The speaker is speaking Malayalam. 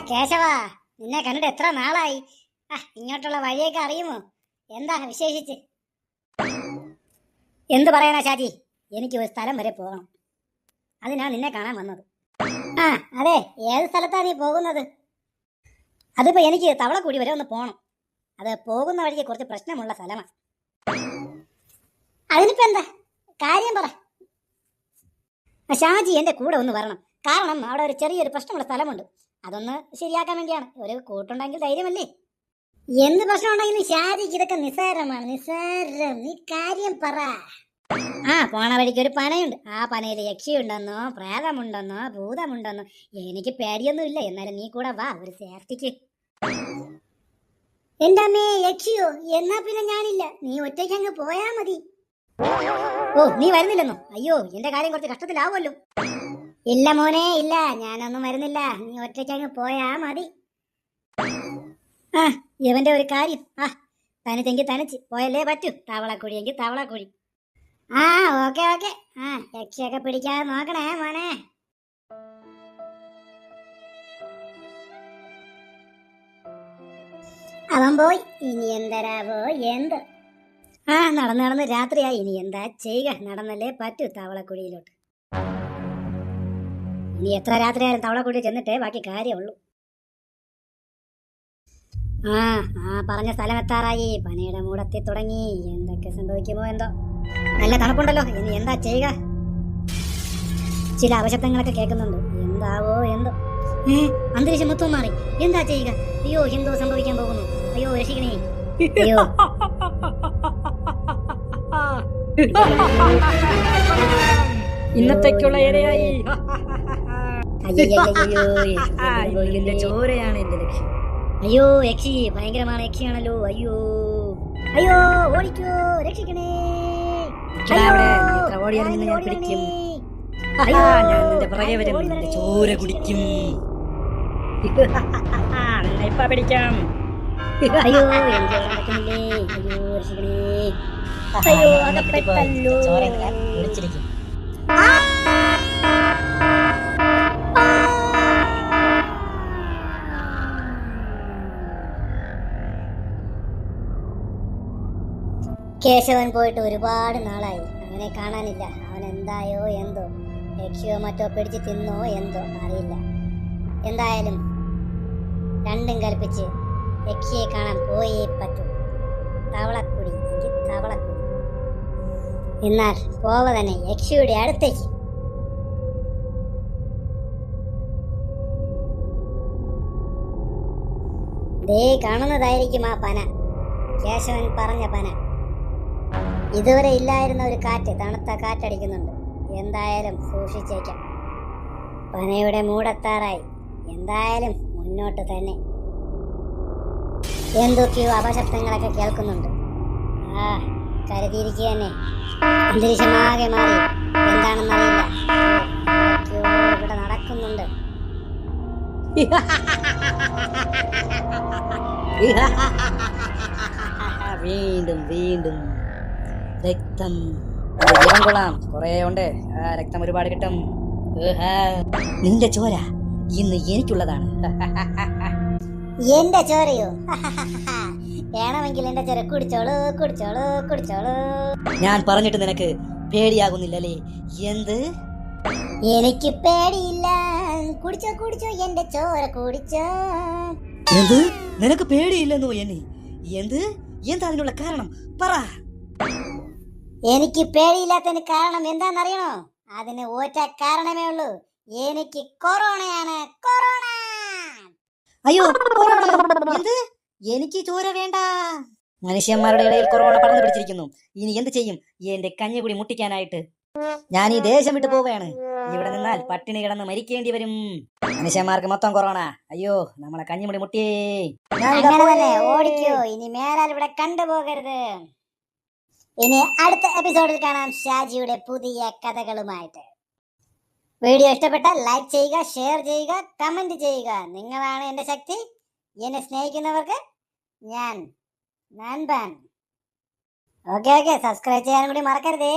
കേശവ, നിന്നെ കണ്ടിട്ട് എത്ര നാളായി. ഇങ്ങോട്ടുള്ള വഴിയൊക്കെ അറിയുമോ? എന്താ വിശേഷിച്ച്? എന്ത് പറയാനാ ഷാജി, എനിക്ക് ഒരു സ്ഥലം വരെ പോകണം. അതിനാ നിന്നെ കാണാൻ വന്നത്. അതെ, ഏത് സ്ഥലത്താ നീ പോകുന്നത്? അതിപ്പോ എനിക്ക് തവളക്കുടി വരെ ഒന്ന് പോകണം. അത് പോകുന്ന വഴിക്ക് കുറച്ച് പ്രശ്നമുള്ള സ്ഥലമാണ്. അതിനിപ്പോ എന്താ കാര്യം പറ. ഷാജി എന്റെ കൂടെ ഒന്ന് വരണം. കാരണം അവിടെ ഒരു ചെറിയൊരു പ്രശ്നമുള്ള സ്ഥലമുണ്ട്. അതൊന്ന് ശരിയാക്കാൻ വേണ്ടിയാണ്. ഒരു കൂട്ടുണ്ടെങ്കിൽ ധൈര്യമല്ലേ? എന്ത് പ്രശ്നം ഉണ്ടെങ്കിലും ഷാജിക്ക് ഇതൊക്കെ നിസ്സാരമാണ്. നിസ്സാരം. നീ കാര്യം പറ. പോണ വഴിക്ക് ഒരു പനയുണ്ട്. ആ പനയിൽ യക്ഷിയുണ്ടെന്നോ പ്രേതമുണ്ടെന്നോ ഭൂതമുണ്ടെന്നോ എനിക്ക് പേടിയൊന്നുമില്ല. എന്നാലും നീ കൂടെ വാ, ഒരു സേഫ്റ്റിക്ക്. എന്റെ അമ്മേ, യക്ഷിയോ? എന്നാ പിന്നെ ഞാനില്ല. നീ ഒറ്റയ്ക്ക് അങ്ങ് പോയാ മതി. നീ വരുന്നില്ലെന്നോ? അയ്യോ, എന്റെ കാര്യം കുറച്ച് കഷ്ടത്തിലാവുമല്ലോ. ഇല്ല മോനെ, ഇല്ല, ഞാനൊന്നും വരുന്നില്ല. നീ ഒറ്റയ്ക്ക് അങ്ങ് പോയാ മതി. ഇവന്റെ ഒരു കാര്യം. തനിച്ചെങ്കിൽ തനിച്ച് പോയല്ലേ പറ്റൂ. തവളക്കുഴിയെങ്കിൽ തവളക്കുഴി. ഓക്കെ. യക്ഷിയൊക്കെ പിടിക്കാതെ നോക്കണേ മോനെ. അവൻ പോയി. ഇനി എന്തരാവോ എന്ത്. നടന്ന് രാത്രിയായി. ഇനി എന്താ ചെയ്യുക? നടന്നല്ലേ പറ്റൂ തവളക്കുഴിയിലോട്ട്. ഇനി എത്ര രാത്രിയായാലും തവളക്കുഴി ചെന്നിട്ടേ ബാക്കി കാര്യമുള്ളൂ. പറഞ്ഞ സ്ഥലം എത്താറായി. പനയുടെ മൂടത്തി തുടങ്ങി. എന്തൊക്കെ സംഭവിക്കുമോ എന്തോ. നല്ല തണുപ്പുണ്ടല്ലോ. ഇനി എന്താ ചെയ്യുക? ചില അപശബ്ദങ്ങളൊക്കെ കേൾക്കുന്നുണ്ട്. എന്താവോ എന്തോ. അന്തരീക്ഷം മൊത്തം മാറി. എന്താ ചെയ്യുക? അയ്യോ, എന്തോ സംഭവിക്കാൻ പോകുന്നു. അയ്യോ, രക്ഷിക്കണേ. അയ്യോ, ഇന്നത്തേക്കുള്ള ഇരയായി. ചോരയാണ് എന്റെ ലക്ഷ്യം. അയ്യോ, യക്ഷി ഭയങ്കരമാണ്. യക്ഷിയാണല്ലോ. അയ്യോ ഓടിക്കോ, രക്ഷിക്കണേ. ഓടിയാലും നിന്നെ ഞാൻ പിടിക്കും. ഞാൻ നിന്റെ പുറകെ വരും. നിന്റെ ചോര കുടിക്കും. ഇപ്പൊ പിടിക്കാം. അയ്യോ, എനിക്ക് നടക്കുന്നില്ലേ. അയ്യോ, രക്ഷിക്കണേ. അയ്യോ, അകപ്പെട്ടല്ലോ. കുടിച്ചിരിക്കും. കേശവൻ പോയിട്ട് ഒരുപാട് നാളായി. അവനെ കാണാനില്ല. അവൻ എന്തായോ എന്തോ. യക്ഷിയോ മറ്റോ പിടിച്ച് തിന്നോ എന്തോ അറിയില്ല. എന്തായാലും രണ്ടും കൽപ്പിച്ച് യക്ഷിയെ കാണാൻ പോയേ പറ്റൂ. തവളക്കുടി. എന്നാൽ പോവ തന്നെ യക്ഷിയുടെ അടുത്തേക്ക്. ദേ കാണുന്നതായിരിക്കും ആ പന. കേശവൻ പറഞ്ഞ പന. ഇതുവരെ ഇല്ലായിരുന്ന ഒരു കാറ്റ്, തണുത്ത കാറ്റടിക്കുന്നുണ്ട്. എന്തായാലും സൂക്ഷിച്ചേക്കാം. പനയുടെ മൂടെത്താറായി. എന്തായാലും മുന്നോട്ട് തന്നെ. എന്തൊക്കെയോ അപശബ്ദങ്ങളൊക്കെ കേൾക്കുന്നുണ്ട്. കരുതിയിരിക്കുക തന്നെ. അന്തരീക്ഷമാകെ മാറി. എന്താണെന്നറിയില്ല. എന്തൊക്കെയോ ഇവിടെ നടക്കുന്നുണ്ട്. വീണ്ടും രക്തം കൊള്ളാം. കൊറേ ഉണ്ട്. രക്തം ഒരുപാട് കിട്ടും. നിന്റെ ചോര ഇന്ന് എനിക്കുള്ളതാണ്. എന്റെ ചോരയോ? വേണമെങ്കിൽ എന്റെ ചോര കുടിച്ചോളൂ. ഞാൻ പറഞ്ഞിട്ട് നിനക്ക് പേടിയാകുന്നില്ലല്ലേ? എന്ത്? എനിക്ക് പേടിയില്ല. കുടിച്ചോ, എന്റെ ചോര കുടിച്ചോ. എന്ത്? നിനക്ക് പേടിയില്ലെന്നോ? എന്ത്? എന്താ അതിനുള്ള കാരണം? പറ. എനിക്ക് പേടിയില്ലാത്തതിന് കാരണം എന്താണെന്നറിയണോ? അതിന് ഒറ്റ കാരണമേ ഉള്ളൂ. എനിക്ക് കൊറോണയാണ്. കൊറോണ. അയ്യോ, എന്ത്? എനിക്ക് ചോര വേണ്ട. മനുഷ്യന്മാരുടെ ഇടയിൽ കൊറോണ പടർന്നു പിടിച്ചിരിക്കുന്നു. ഇനി എന്ത് ചെയ്യും എന്റെ കഞ്ഞികുടി മുട്ടിക്കാനായിട്ട്? ഞാൻ ഈ ദേശം വിട്ടു പോവുകയാണ്. ഇവിടെ നിന്നാൽ പട്ടിണി കിടന്ന് മരിക്കേണ്ടി വരും. മനുഷ്യന്മാർക്ക് മൊത്തം കൊറോണ. അയ്യോ, നമ്മളെ കഞ്ഞിമുടി മുട്ടിയേ. ഓടിക്കോ. ഇനി മേലാൽ ഇവിടെ കണ്ടുപോകരുത്. ഇനി അടുത്ത എപ്പിസോഡിൽ കാണാം ഷാജിയുടെ പുതിയ കഥകളുമായിട്ട്. വീഡിയോ ഇഷ്ടപ്പെട്ടാൽ ലൈക്ക് ചെയ്യുക, ഷെയർ ചെയ്യുക, കമന്റ് ചെയ്യുക. നിങ്ങളാണ് എന്റെ ശക്തി. എന്നെ സ്നേഹിക്കുന്നവർക്ക് ഞാൻ നൻപൻ. ഓക്കെ. സബ്സ്ക്രൈബ് ചെയ്യാൻ കൂടി മറക്കരുതേ.